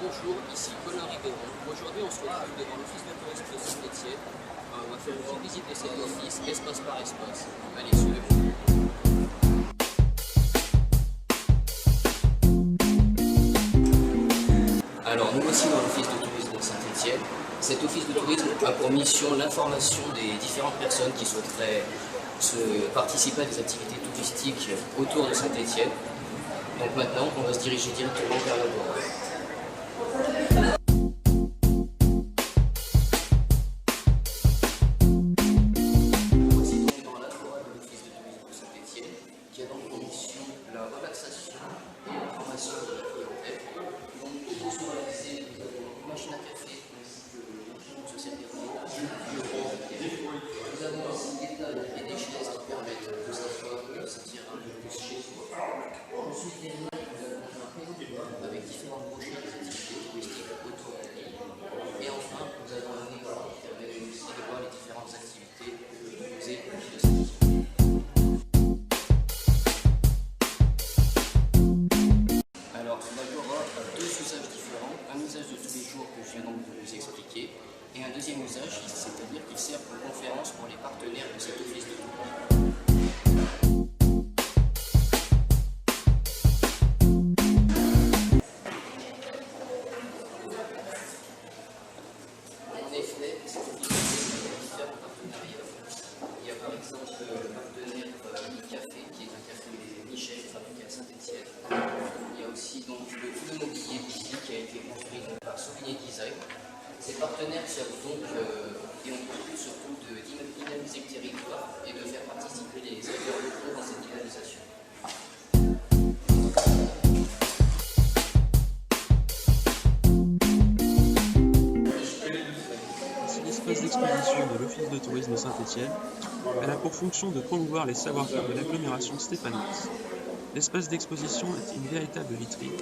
Bonjour, ici Colin Ribéron. Aujourd'hui, on se retrouve devant l'office de tourisme de Saint-Étienne. On va faire une petite visite de cet office, espace par espace. Allez, suivez-moi. Alors, nous voici dans l'office de tourisme de Saint-Étienne. Cet office de tourisme a pour mission l'information des différentes personnes qui souhaiteraient participer à des activités touristiques autour de Saint-Étienne. Donc maintenant, on va se diriger directement vers la voie. Voici donc dans la voie de l'office de tourisme de Saint-Étienne, qui a donc pour mission la relaxation et l'information de la clientèle. Donc pour se relaxer, nous avons une machine à café ainsi que une machine de se servir de l'eau, nous avons aussi des tables et des chaises qui permettent de s'asseoir et de se sentir un peu plus chez soi. Ensuite, derrière, nous avons un présentoir avec différentes brochures des activités touristiques autour de l'île. Et enfin, nous avons un écran qui permet aussi de voir les différentes activités proposées au fil de cette équipe. Alors, l'Agora a deux usages différents. Un usage de tous les jours que je viens donc de vous expliquer, et un deuxième usage, c'est-à-dire qu'il sert de conférence pour les partenaires de cet office de tourisme. En effet, cet office de tourisme a différents partenariats. Il y a par exemple le partenaire du café, qui est un café Michel, fabriqué à Saint-Étienne. Il y a aussi donc le mobilier ici qui a été construit par Souligné Design. Ces partenaires servent donc et ont pour but surtout de dynamiser le territoire et de faire participer les acteurs locaux dans cette dynamisation. C'est l'espace d'exposition de l'Office de tourisme de Saint-Étienne. Elle a pour fonction de promouvoir les savoir-faire de l'agglomération stéphanoise. L'espace d'exposition est une véritable vitrine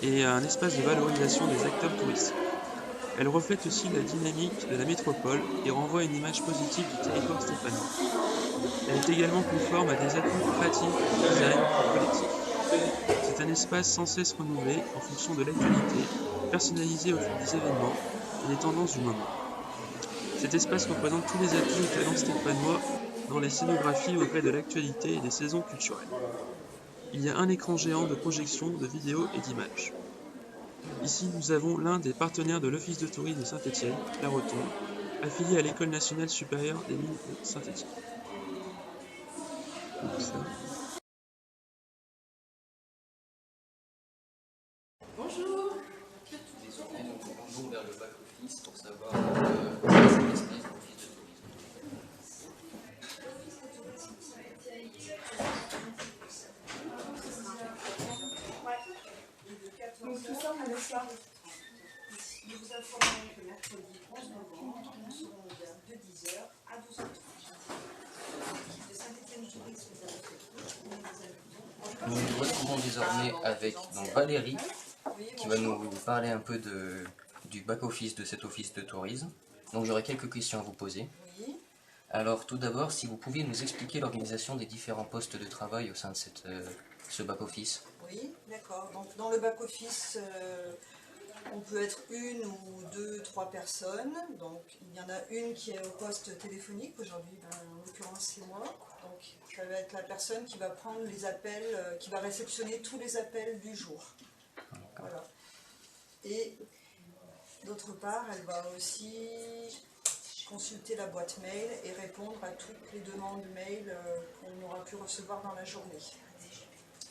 et un espace de valorisation des acteurs touristiques. Elle reflète aussi la dynamique de la métropole et renvoie une image positive du territoire stéphanois. Elle est également conforme à des atouts créatifs, design et collectifs. C'est un espace sans cesse renouvelé en fonction de l'actualité, personnalisé au fil des événements et des tendances du moment. Cet espace représente tous les atouts et talents stéphanois dans les scénographies au gré de l'actualité et des saisons culturelles. Il y a un écran géant de projection, de vidéos et d'images. Ici, nous avons l'un des partenaires de l'Office de tourisme de Saint-Étienne, la Rotonde, affilié à l'École nationale supérieure des mines de Saint-Étienne. Bonjour. Désormais, nous nous rendons vers le back-office pour savoir c'est l'espèce d'office de tourisme. Donc tout ça, on laisse là. Je vous informe que mercredi 11 novembre, nous serons ouverts de 10h à 12h30. Le Saint-Étienne Tourisme, Nous nous retrouvons désormais avec donc, Valérie qui va nous parler un peu du back-office de cet office de tourisme. Donc j'aurai quelques questions à vous poser. Oui. Alors tout d'abord, si vous pouviez nous expliquer l'organisation des différents postes de travail au sein de ce back-office. Oui, d'accord. Donc dans le back-office, on peut être une ou deux, trois personnes. Donc il y en a une qui est au poste téléphonique. Aujourd'hui, en l'occurrence, c'est moi. Donc ça va être la personne qui va prendre les appels, qui va réceptionner tous les appels du jour. Voilà. Et d'autre part, elle va aussi consulter la boîte mail et répondre à toutes les demandes mail qu'on aura pu recevoir dans la journée.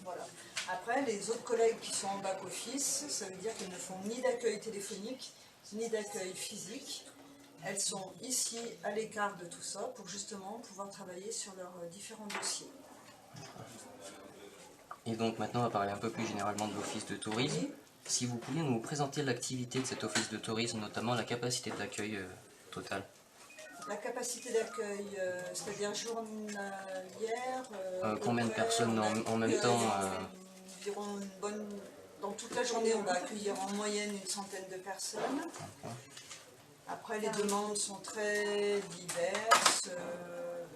Voilà. Après, les autres collègues qui sont en back-office, ça veut dire qu'ils ne font ni d'accueil téléphonique, ni d'accueil physique. Elles sont ici à l'écart de tout ça pour justement pouvoir travailler sur leurs différents dossiers. Et donc maintenant, on va parler un peu plus généralement de l'office de tourisme. Oui. Si vous pouviez nous présenter l'activité de cet office de tourisme, notamment la capacité d'accueil totale. La capacité d'accueil, c'est-à-dire journalière. Combien de personnes en même temps Environ dans toute la journée, on va accueillir en moyenne une centaine de personnes. Après, les demandes sont très diverses.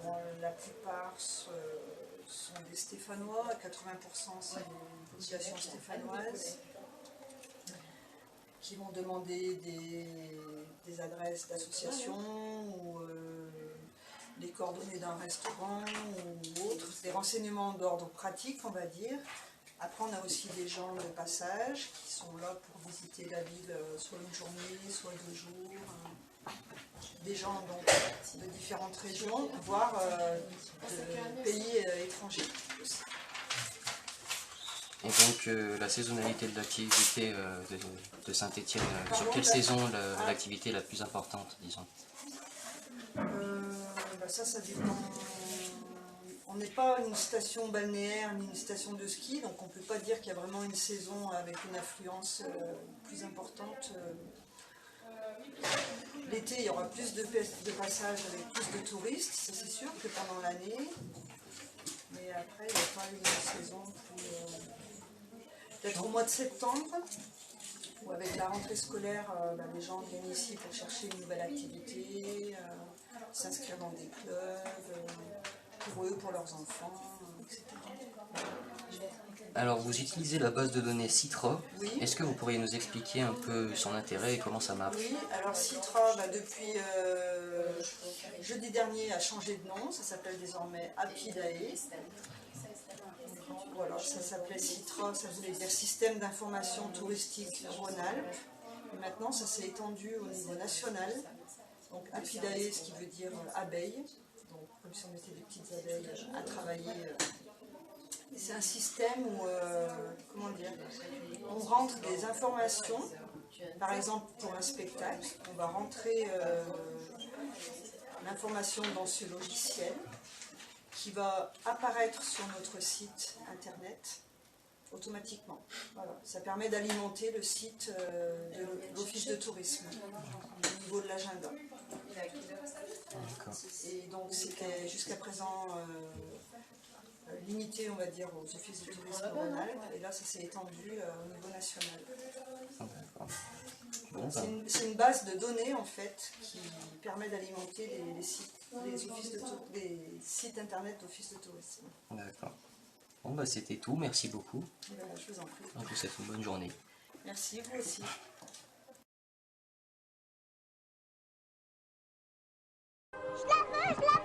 Bon, la plupart sont des Stéphanois, à 80% c'est une population stéphanoise, qui vont demander des adresses d'associations ou les coordonnées d'un restaurant ou autre, des renseignements d'ordre pratique, on va dire. Après, on a aussi des gens de passage qui sont là pour visiter la ville soit une journée, soit 2 jours. Des gens donc, de différentes régions, voire de pays étrangers aussi. Et donc la saisonnalité de l'activité de Saint-Étienne, sur quelle saison l'activité est la plus importante, disons? Ça dépend. On n'est pas une station balnéaire ni une station de ski, donc on ne peut pas dire qu'il y a vraiment une saison avec une affluence plus importante. L'été, il y aura plus de passages avec plus de touristes, ça c'est sûr, que pendant l'année. Mais après, il n'y a pas une saison plus... Peut-être au mois de septembre, où avec la rentrée scolaire, les gens viennent ici pour chercher une nouvelle activité, s'inscrire dans des clubs, pour eux, pour leurs enfants, etc. Alors vous utilisez la base de données Citra. Oui. Est-ce que vous pourriez nous expliquer un peu son intérêt et comment ça marche? Oui, alors Citra, depuis jeudi dernier, a changé de nom, ça s'appelle désormais Apidae. Voilà, ça s'appelait Citra, ça voulait dire Système d'information touristique Rhône-Alpes. Et maintenant, ça s'est étendu au niveau national. Donc Apidae, ce qui veut dire abeille. Donc comme si on mettait des petites abeilles à travailler. C'est un système où, comment dire, on rentre des informations. Par exemple, pour un spectacle, on va rentrer l'information dans ce logiciel qui va apparaître sur notre site internet automatiquement. Voilà. Ça permet d'alimenter le site de l'Office de tourisme au niveau de l'agenda. Et donc c'était jusqu'à présent limité, on va dire, aux offices de tourisme Rhône-Alpes, et là ça s'est étendu au niveau national. Bon, c'est une base de données en fait qui permet d'alimenter les sites internet d'offices de tourisme. D'accord. Bon, c'était tout, merci beaucoup. Je vous en prie. Je vous souhaite une bonne journée. Merci, vous aussi. Je la veux,